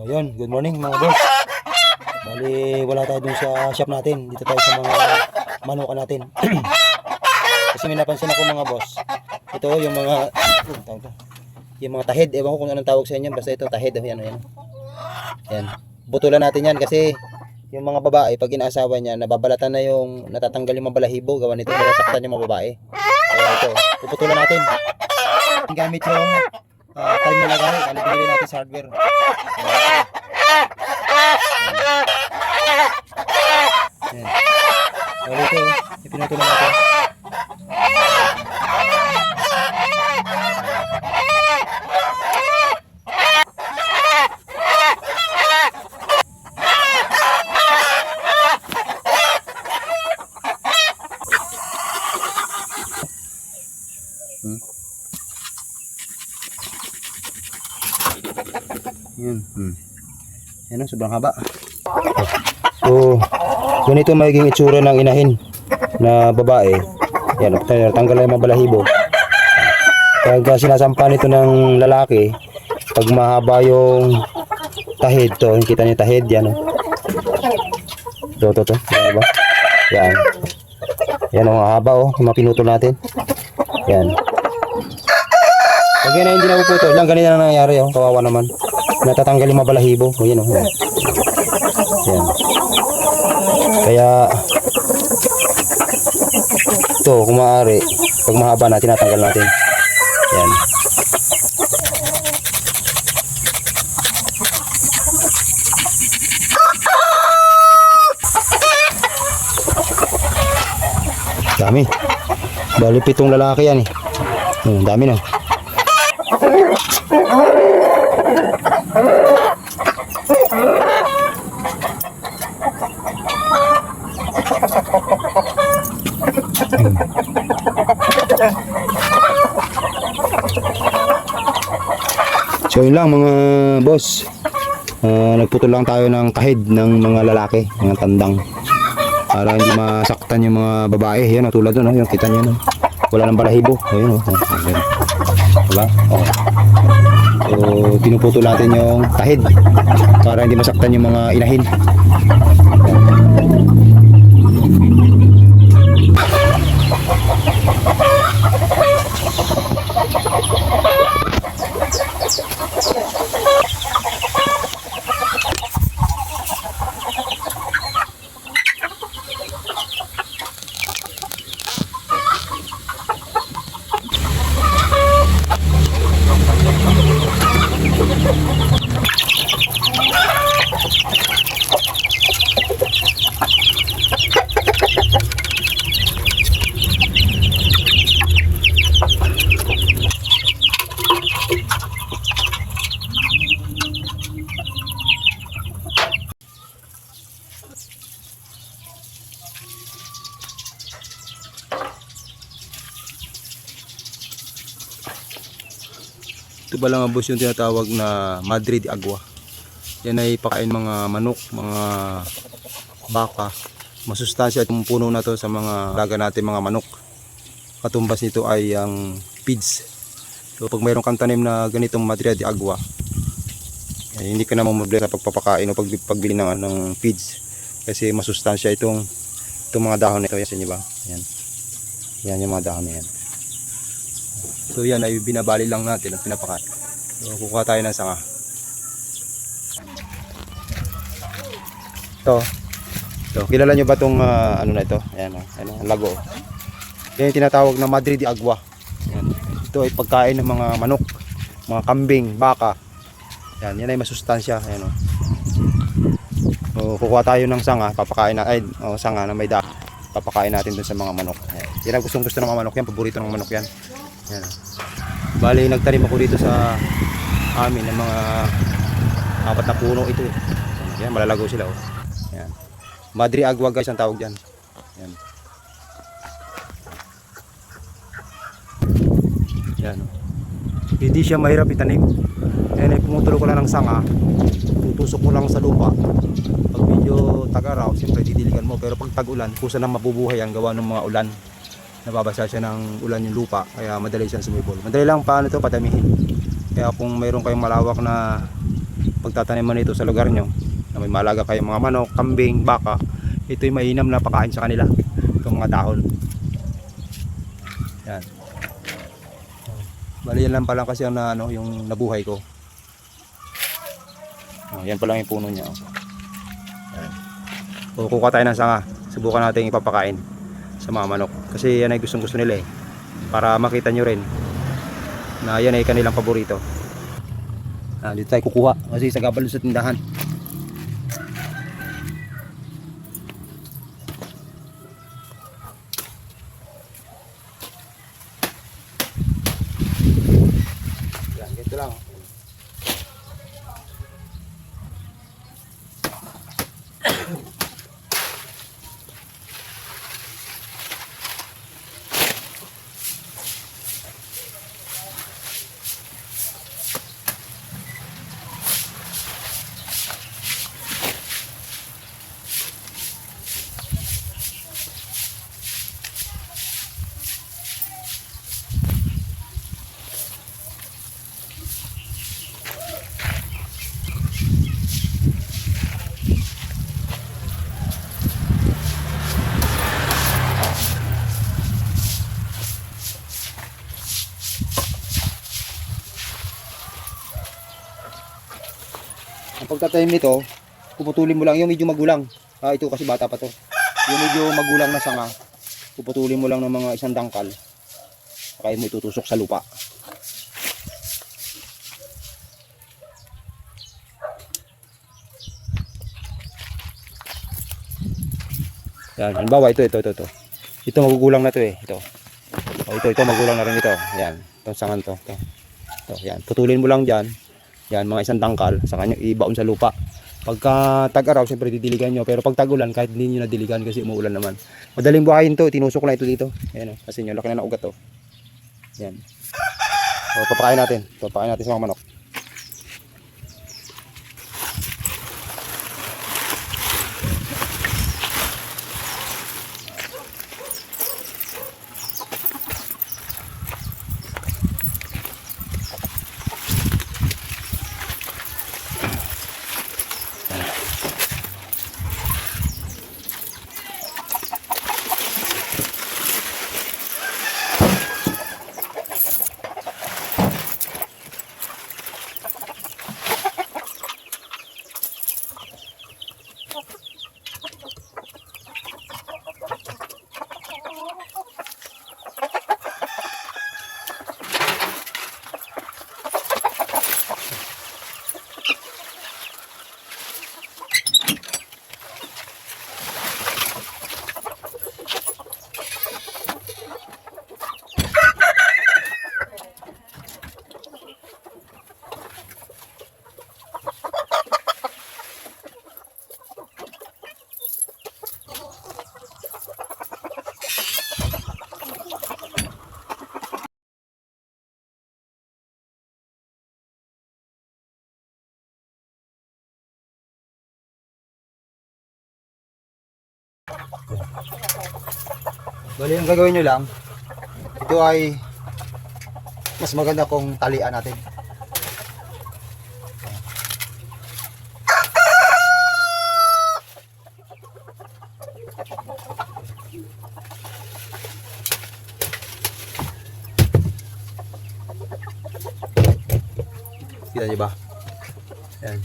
Ayun, good morning mga boss. Bali, wala tayo dun sa shop natin. Dito tayo sa mga manukan natin. Kasi may napansin ako mga boss. Ito yung mga tawag to. Yung mga tahid, ewan ko kung anong tawag sa inyo, basta ito tahid, ayan, ayan. Yan. Butulan natin yan kasi yung mga babae pag inaasawa niya, nababalatan na yung natatanggal yung mga balahibo, gawa nito nasaktan yung mga babae. Kaya ito, puputulan natin. Gamit yung time na lagay, bibili natin sa hardware. Yan. Bali ito, ipinutulan natin. Yun. Yan o, sobrang haba. So, ganito magiging itsura ng inahin na babae. Yan, tanggal na yung mga balahibo. Pag sinasampa nito ng lalaki, pag mahaba yung tahid to, kita niyo tahid, yan o. To. Yan ba? Yan. Yan o, haba o, yung mga pinutol natin. Yan. Pag yan na hindi napuputol, lang ganito na nangyayari o, kawawa naman. Natatanggal yung mga balahibo. O yan o. Yan. Kaya ito kung maaari, pag mahaba na tinatanggal natin. Yan. Dami. Bali 7 lalaki yan eh. Dami na. So yun lang mga boss, nagputol lang tayo ng tahid ng mga lalaki, mga tandang, para hindi masaktan yung mga babae. Yan o, tulad doon, yung kita nyo, wala nang balahibo. Ayun o, diba? Okay. So pinuputol natin yung tahid para hindi masaktan yung mga inahin. Ito ba lang ang boss yung tinatawag na Madre de Agua. Yan ay pakain mga manok, mga baka. Masustansya itong puno na to sa mga daga natin mga manok. Katumbas nito ay ang feeds. So pag mayroon kang tanim na ganitong Madre de Agua, ay hindi ka na mamumblema sa pagpapakain o pagbili ng feeds. Kasi masustansya itong mga dahon nito. Yan ba? Yan. Yan yung mga dahon na yan. So yan ay binabali lang natin at pinapakain. So kukuha tayo ng sanga. Ito, kilala nyo ba itong ano na ito? Ayan, ang lago. Yan yung tinatawag na Madre de Agua. Yan. Ito ay pagkain ng mga manok, mga kambing, baka. Yan ay masustansya. Ayan, so kukuha tayo ng sanga, papakain na, sanga na may dahon. Papakain natin dun sa mga manok. Ayan. Yan ang gustong gusto ng mga manok yan, paborito ng manok yan. Yan. Bali nagtanim ako dito sa amin ng mga 4 na puno ito. Yan, malalago sila oh. Yan. Madre Agua guys ang tawag diyan. Yan. Yan. Hindi siya mahirap itanim. Yan ay pumutulo ko lang ng sanga. Tutusok mo lang sa lupa. Pag medyo tag-araw, siyempre didiligan mo, pero pag tag-ulan, kusa nang mabubuhay ang gawa ng mga ulan. Nababasa siya ng ulan yung lupa, kaya madali siyang sumibol. Madali lang paano ito padamihin. Kaya kung mayroon kayong malawak na pagtataniman nito sa lugar nyo, na may malaga kayong mga manok, kambing, baka, ito'y mainam na pakain sa kanila, itong mga dahon. Yan. Bali yan lang pala kasi ang yung nabuhay ko. Yan pa lang yung puno niya. Kukuha tayo ng sanga. Subukan natin ipapakain sa mga manok. Kasi yan ay gustong gusto nila eh. Para makita nyo rin na yan ay kanilang paborito. Dito tayo kukuha kasi sa gabal sa tindahan. Yan, ganito lang. Ang pagtatanim nito, puputulin mo lang yung medyo magulang. Ito kasi bata pa to. Yung medyo magulang na sanga, puputulin mo lang ng mga isang dangkal. Kaya mo itutusok sa lupa. Yan, halimbawa ito. Ito magugulang na to eh, ito. Ito magulang na rin ito. Yan, itong sangan to. Ito, yan. Putulin mo lang diyan. Yan, mga isang tangkal sa kanya ibaon sa lupa. Pagka tag-araw, siyempre didiligan nyo. Pero pag tag-ulan, kahit hindi nyo nadiligan kasi umuulan naman. Madaling buhayin to, tinusok lang ito dito. Ayan o, kasi nyo, laki na ng ugat to. Yan. So, papakain natin. Papakain natin sa mga manok. Bali, ang gagawin nyo lang, ito ay mas maganda kung talian natin. Kita nyo ba? Yan.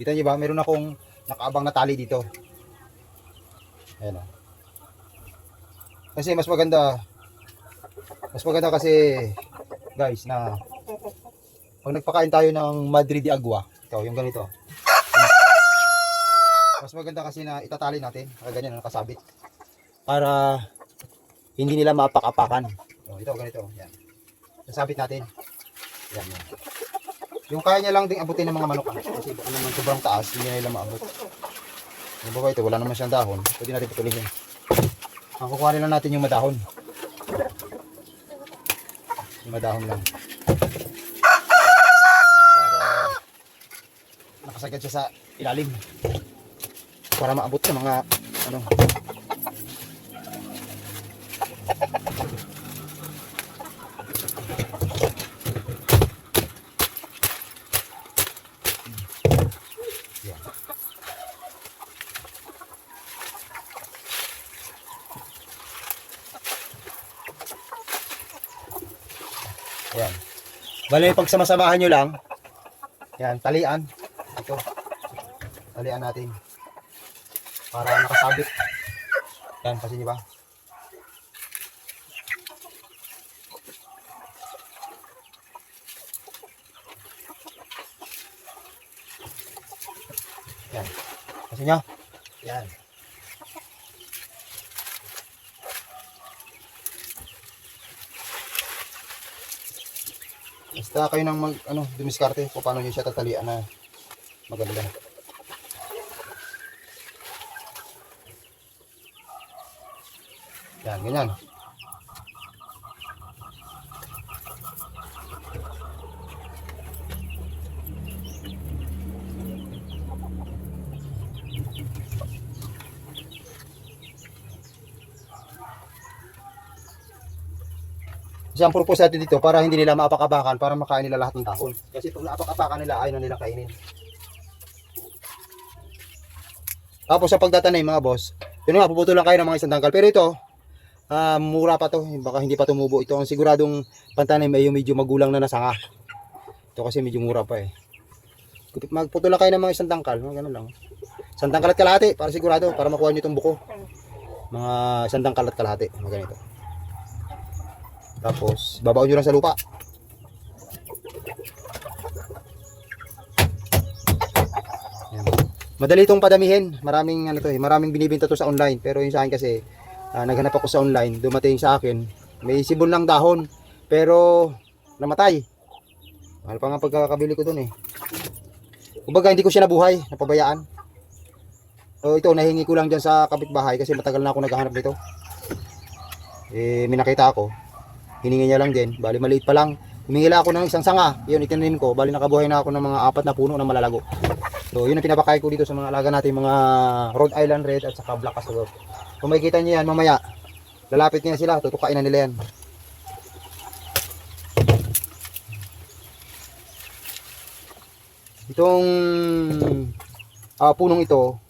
Kita nyo ba? Meron akong nakaabang na tali dito. Ayan o. Kasi mas maganda kasi guys na pag nagpakain tayo ng Madre de Agua, ito yung ganito. Mas maganda kasi na itatali natin, ganyan na nakasabit. Para hindi nila mapak-apakan. Ito ganito, yan. Nasabit natin. Yan. Yung kaya niya lang ding abutin ng mga manok. Kasi ano naman sobrang taas, hindi nila maabot. Yung baba ito, wala naman siyang dahon. Pwede natin patuloyin. Ang kukuhanin lang natin yung madahon. Yung madahon lang. Para nakasagad siya sa ilalim. Para maabot sa mga ano. Ayan. Bale, pag samasamahan nyo lang, yan, talian. Ito. Talian natin. Para nakasabit. Yan, kasi nyo ba? Yan. Kasi nyo? Yan. Basta kayo nang dumiskarte kung paano nyo siya tatalian na maganda. Yan, ganyan. Kasi ang purpose natin dito, para hindi nila maapak-apakan, para makain nila lahat ng dahon. Kasi pag naapak-apakan nila, ayaw na nila kainin. Tapos sa pagtatanim mga boss, yun nga, puputulan kayo ng mga isang tangkal. Pero ito, mura pa to, baka hindi pa tumubo. Ito ang siguradong pantanim ay yung medyo magulang na nasanga. Ito kasi medyo mura pa eh. Magputulan kayo ng mga isang tangkal, mga ganun lang. Isang tangkal at kalahati, para sigurado, para makuha nyo itong buko. Mga isang tangkal at kalahati, mga ganito. Tapos, babaon nyo lang sa lupa. Yan. Madali itong padamihin. Maraming maraming binibenta to sa online. Pero yung sa akin kasi, naghanap ako sa online. Dumating sa akin, may sibol ng dahon. Pero, namatay. Mahal pa nga pagkakabili ko dun eh. Kumbaga, hindi ko siya nabuhay. Napabayaan. So, ito, nahingi ko lang dyan sa kapitbahay kasi matagal na ako naghahanap nito. May nakita ako. Hiningi niya lang din, bali maliit pa lang. Humingi lang ako ng isang sanga, yun itinanim ko, bali nakabuhay na ako ng mga 4 na puno na malalago. So yun ang pinapakain ko dito sa mga alaga natin, mga Rhode Island Red at saka Black Castor. Kung makikita niyo yan mamaya, lalapit niya sila, tutukain na nila yan. Itong punong ito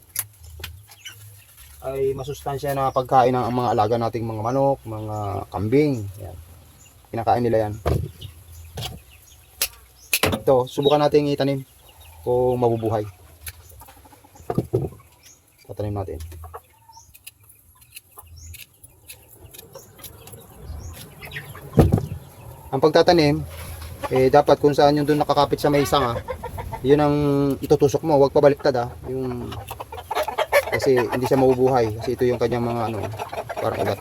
ay masustansya na pagkain ng mga alaga nating mga manok, mga kambing. Yan. Kinakain nila yan. Ito, subukan natin itanim kung mabubuhay. Tatanim natin. Ang pagtatanim, dapat kung saan yung doon nakakapit sa may sanga, yun ang itutusok mo. Huwag pabaliktad yung, kasi hindi siya mabubuhay. Kasi ito yung kanyang mga parang ugat.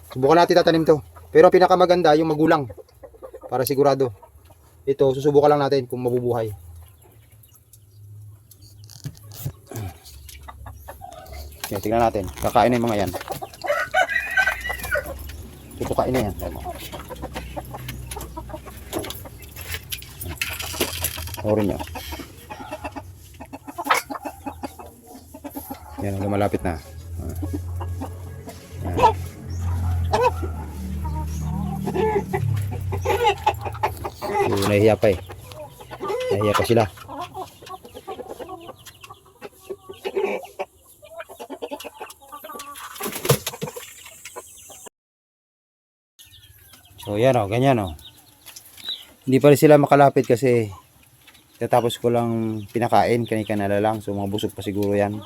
Subukan natin tatanim to. Pero pinakamaganda yung magulang. Para sigurado. Ito, susubukan lang natin kung mabubuhay. Okay, tingnan natin. Kakain na yung mga yan. Tutukain na yan. Orin nyo. Yan, lumalapit na. Yan. So, nahihiya pa eh. Nahihiya pa sila. So yan ganyan Hindi pa rin sila makalapit kasi tatapos ko lang pinakain, kani-kanala lang. So mga busog pa siguro yan.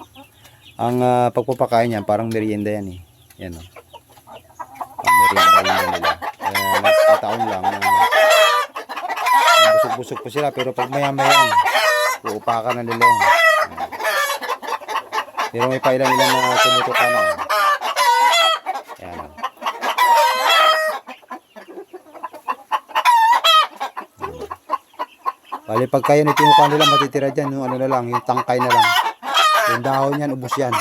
Ang pagpapakain yan, parang merienda yan eh. Yan ang merienda nila. Nagkataon lang na busog-busog pa sila, pero pag maya-maya uupakan na nila yan. Pero may pailan nila na tumutukan na. Yan Bali pag kayo nitinukan nila, matitira dyan yung ano na lang, yung tangkay na lang. Yung dahon yan, ubos yan.